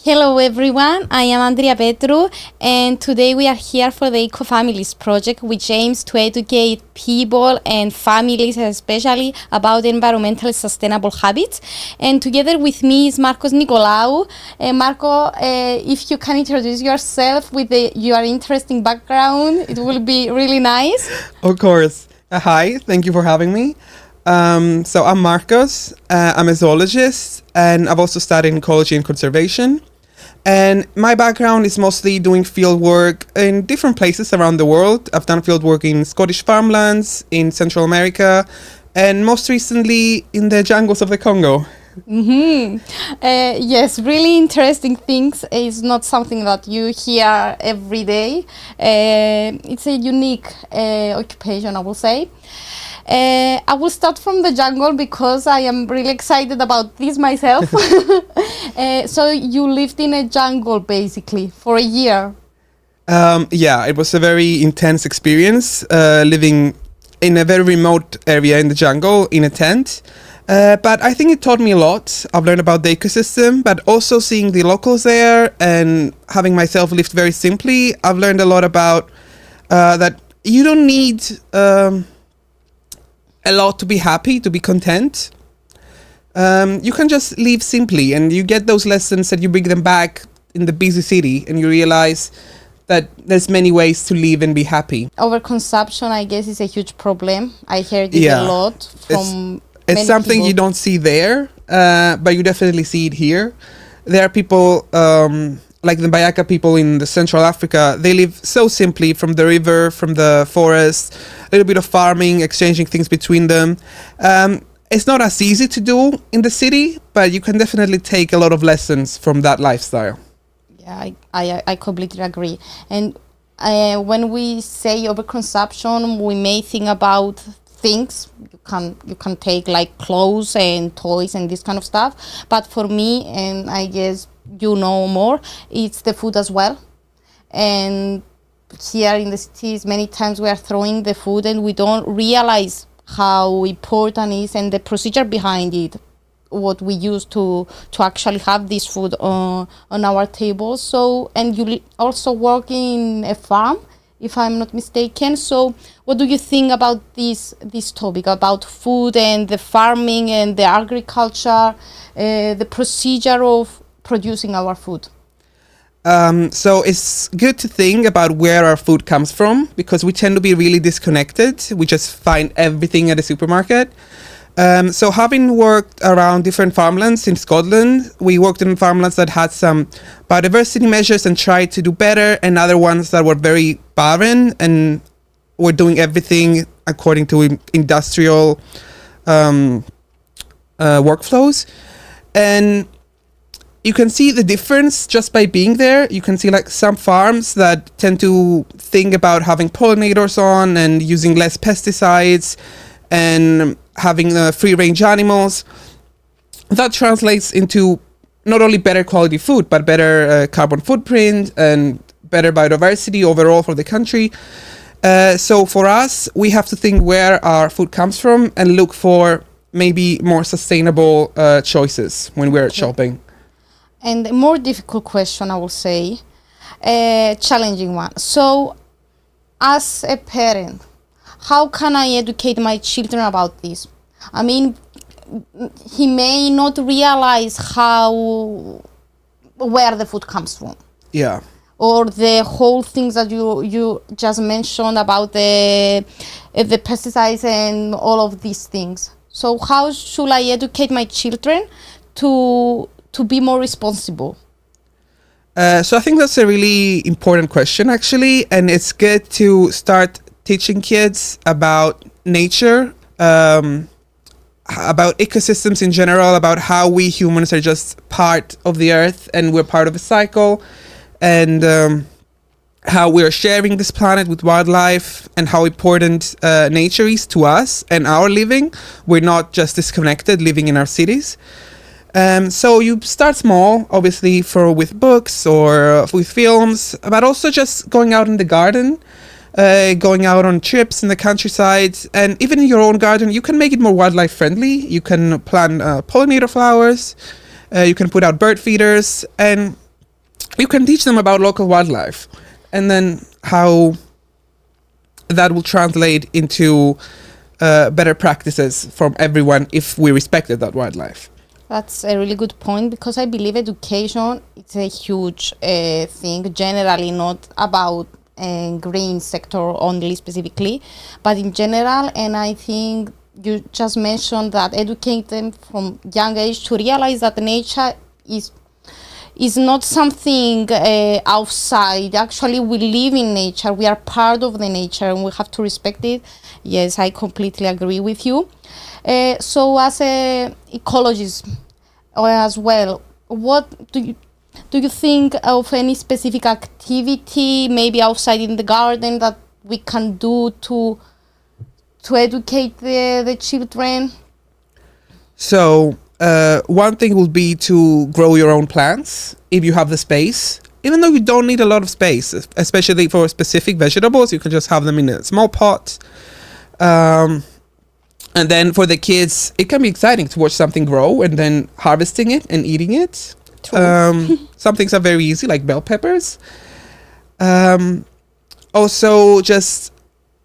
Hello everyone, I am Andrea Petru and today we are here for the ECO-FAMILIES project, which aims to educate people and families especially about environmentally sustainable habits. And together with me is Marcos Nicolaou. Marco, if you can introduce yourself with your interesting background, it will be really nice. Of course. Hi, thank you for having me. So I'm Marcos, I'm a zoologist, and I've also studied ecology and conservation. And my background is mostly doing field work in different places around the world. I've done field work in Scottish farmlands, in Central America, and most recently in the jungles of the Congo. Yes, really interesting things. It's not something that you hear every day. It's a unique occupation, I will say. I will start from the jungle because I am really excited about this myself. So you lived in a jungle basically for a year. Yeah, it was a very intense experience living in a very remote area in the jungle in a tent. But I think it taught me a lot. I've learned about the ecosystem, but also seeing the locals there and having myself lived very simply. I've learned a lot about that you don't need a lot to be happy, to be content. You can just live simply and you get those lessons and you bring them back in the busy city and you realize that there's many ways to live and be happy. Overconsumption, I guess, is a huge problem. I heard it a lot from It's something people. You don't see there, but you definitely see it here. There are people like the Bayaka people in the Central Africa. They live so simply from the river, from the forest, a little bit of farming, exchanging things between them. It's not as easy to do in the city, but you can definitely take a lot of lessons from that lifestyle. Yeah, I completely agree. And when we say overconsumption, we may think about things you can take like clothes and toys and this kind of stuff. But for me, and I guess you know more, it's the food as well. And here in the cities, many times we are throwing the food and we don't realize how important it is and the procedure behind it, what we use to actually have this food on our table. So, and you also work in a farm, if I'm not mistaken. So what do you think about this topic, about food and the farming and the agriculture, the procedure of producing our food? So it's good to think about where our food comes from because we tend to be really disconnected. We just find everything at a supermarket. So having worked around different farmlands in Scotland, we worked in farmlands that had some biodiversity measures and tried to do better, and other ones that were very barren and were doing everything according to industrial workflows. And you can see the difference just by being there. You can see like some farms that tend to think about having pollinators on and using less pesticides and having free-range animals. That translates into not only better quality food, but better carbon footprint and better biodiversity overall for the country. So for us, we have to think where our food comes from and look for maybe more sustainable choices when we're shopping. And a more difficult question, I will say, a challenging one. So as a parent, how can I educate my children about this? I mean, he may not realize where the food comes from. Yeah. Or the whole things that you just mentioned about the pesticides and all of these things. So how should I educate my children to be more responsible? So I think that's a really important question, actually, and it's good to start teaching kids about nature, about ecosystems in general, about how we humans are just part of the earth and we're part of a cycle, and how we're sharing this planet with wildlife and how important nature is to us and our living. We're not just disconnected living in our cities. So you start small, obviously, with books or with films, but also just going out in the garden, going out on trips in the countryside, and even in your own garden, you can make it more wildlife friendly. You can plant pollinator flowers, you can put out bird feeders, and you can teach them about local wildlife, and then how that will translate into better practices from everyone if we respected that wildlife. That's a really good point, because I believe education is a huge thing, generally not about green sector only specifically, but in general. And I think you just mentioned that educate them from young age to realize that nature is not something outside. Actually, we live in nature. We are part of the nature, and we have to respect it. Yes, I completely agree with you. So as a ecologist as well, what do you think of any specific activity, maybe outside in the garden, that we can do to educate the children? So one thing will be to grow your own plants if you have the space. Even though you don't need a lot of space, especially for specific vegetables, you can just have them in a small pot. And then for the kids, it can be exciting to watch something grow and then harvesting it and eating it. Some things are very easy, like bell peppers. Also, just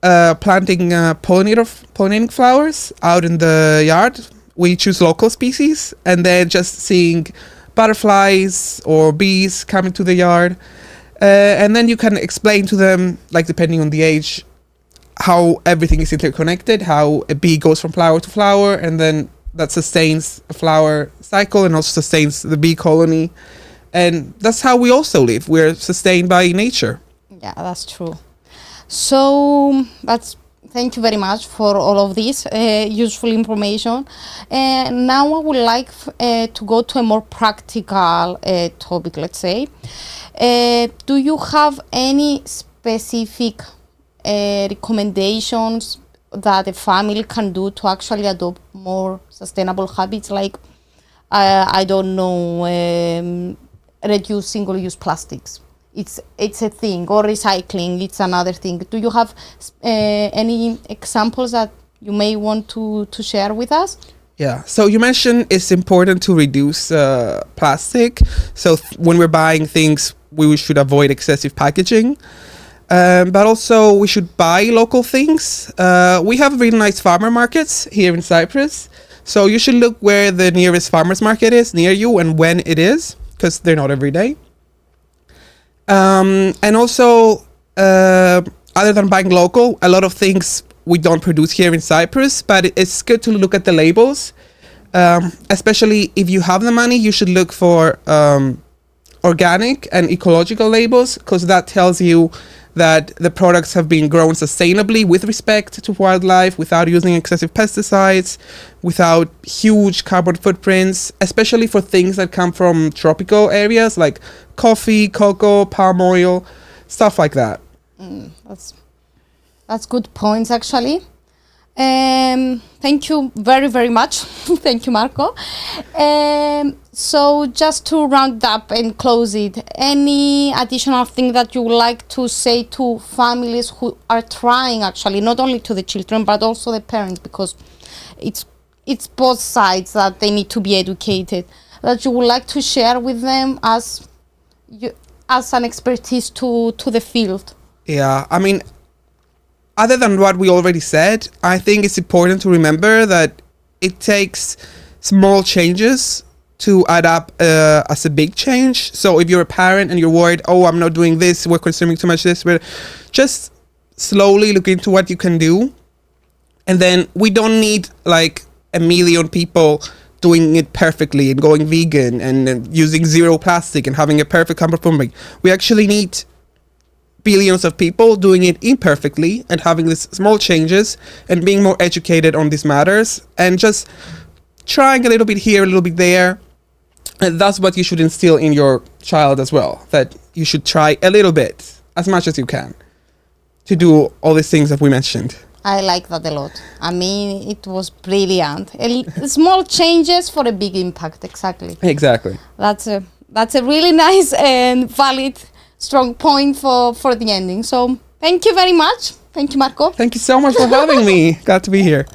planting pollinating flowers out in the yard. We choose local species, and then just seeing butterflies or bees coming to the yard. And then you can explain to them, like depending on the age, how everything is interconnected, how a bee goes from flower to flower, and then that sustains a flower cycle and also sustains the bee colony. And that's how we also live. We're sustained by nature. Yeah, that's true. So thank you very much for all of this useful information. And now I would like to go to a more practical topic, let's say. Do you have any specific recommendations that a family can do to actually adopt more sustainable habits, like I don't know, reduce single-use plastics? It's a thing, or recycling, it's another thing. Do you have any examples that you may want to share with us? Yeah, so you mentioned it's important to reduce plastic. So when we're buying things, we should avoid excessive packaging. But also we should buy local things. We have really nice farmer markets here in Cyprus. So you should look where the nearest farmer's market is near you and when it is, because they're not every day. And also, other than buying local, a lot of things we don't produce here in Cyprus, but it's good to look at the labels. Especially if you have the money, you should look for organic and ecological labels, because that tells you that the products have been grown sustainably with respect to wildlife, without using excessive pesticides, without huge carbon footprints, especially for things that come from tropical areas like coffee, cocoa, palm oil, stuff like that. That's good points, actually. Thank you very, very much. Thank you, Marco. So just to round up and close it, any additional thing that you would like to say to families who are trying, actually, not only to the children, but also the parents, because it's both sides that they need to be educated, that you would like to share with them as an expertise to the field? Yeah, I mean, other than what we already said, I think it's important to remember that it takes small changes to add up as a big change. So if you're a parent and you're worried, oh, I'm not doing this, we're consuming too much this, but just slowly look into what you can do. And then we don't need like 1 million people doing it perfectly and going vegan and using zero plastic and having a perfect compost. We actually need billions of people doing it imperfectly and having these small changes and being more educated on these matters and just trying a little bit here, a little bit there. And that's what you should instill in your child as well, that you should try a little bit, as much as you can, to do all these things that we mentioned. I like that a lot. I mean, it was brilliant. Small changes for a big impact, exactly. Exactly. That's a really nice and valid, strong point for the ending. So thank you very much. Thank you, Marco. Thank you so much for having me. Glad to be here.